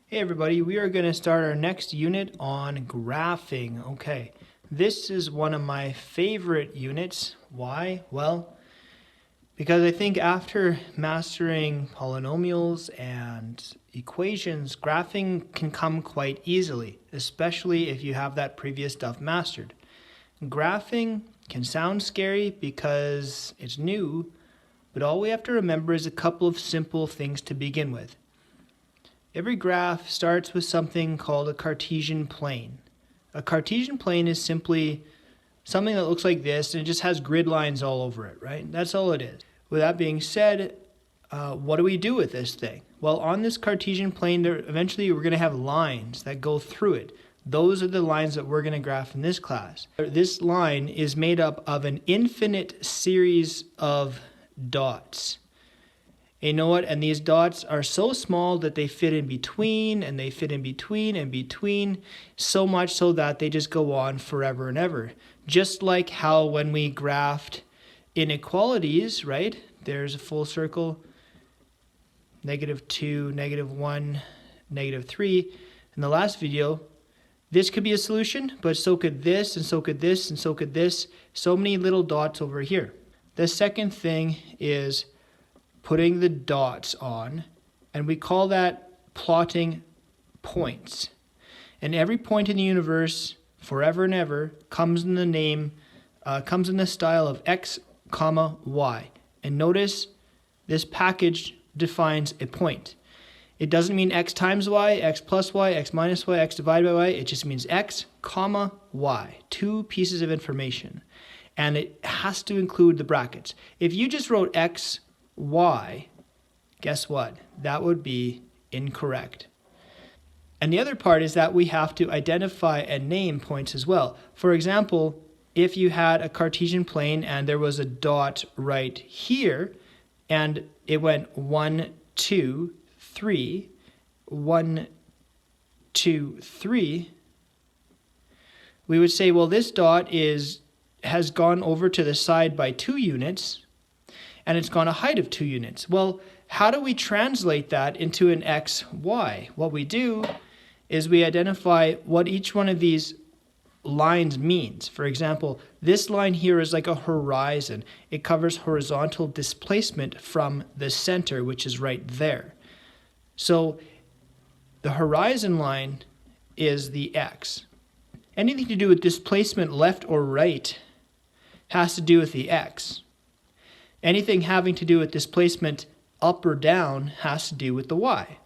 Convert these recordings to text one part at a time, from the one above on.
Hey everybody, we are going to start our next unit on graphing. Okay, this is one of my favorite units. Why? Well, because I think after mastering polynomials and equations, graphing can come quite easily, especially if you have that previous stuff mastered. Graphing can sound scary because it's new, but all we have to remember is a couple of simple things to begin with. Every graph starts with something called a Cartesian plane. A Cartesian plane is simply something that looks like this, and it just has grid lines all over it, right? That's all it is. With that being said, what do we do with this thing? Well, on this Cartesian plane, eventually we're going to have lines that go through it. Those are the lines that we're going to graph in this class. This line is made up of an infinite series of dots. You know what? And these dots are so small that they fit in between, and they fit in between and between, so much so that they just go on forever and ever. Just like how when we graphed inequalities, right? There's a full circle, -2, -1, -3. In the last video, this could be a solution, but so could this, and so could this, and so could this. So many little dots over here. The second thing is putting the dots on, and we call that plotting points. And every point in the universe, forever and ever, comes in the style of x, comma, y. And notice this package defines a point. It doesn't mean x times y, x plus y, x minus y, x divided by y. It just means x, comma, y. Two pieces of information. And it has to include the brackets. If you just wrote x, y, guess what? That would be incorrect. And the other part is that we have to identify and name points as well. For example, if you had a Cartesian plane and there was a dot right here, and it went 1, 2, 3, 1, 2, 3, we would say, well, this dot has gone over to the side by 2 units, and it's gone a height of 2 units. Well, how do we translate that into an x, y? What we do is we identify what each one of these lines means. For example, this line here is like a horizon. It covers horizontal displacement from the center, which is right there. So the horizon line is the x. Anything to do with displacement left or right has to do with the x. Anything having to do with displacement up or down has to do with the y.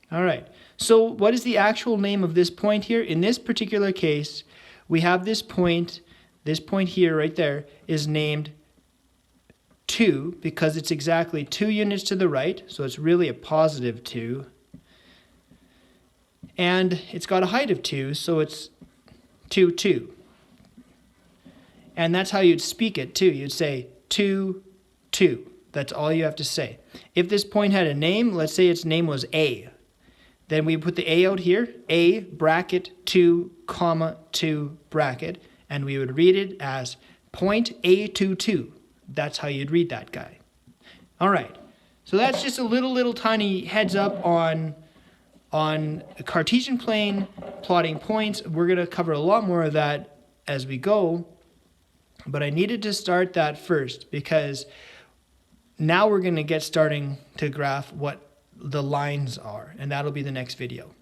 All right, so what is the actual name of this point here? In this particular case, we have this point here right there is named 2 because it's exactly 2 units to the right, so it's really a positive 2. And it's got a height of 2, so it's 2, 2. And that's how you'd speak it too. You'd say 2, 2. That's all you have to say. If this point had a name, let's say its name was A. Then we put the A out here, A bracket 2, comma 2 bracket, and we would read it as point A22. That's how you'd read that guy. All right. So that's just a little tiny heads up on a Cartesian plane, plotting points. We're going to cover a lot more of that as we go. But I needed to start that first because now we're going to get starting to graph what the lines are, and that'll be the next video.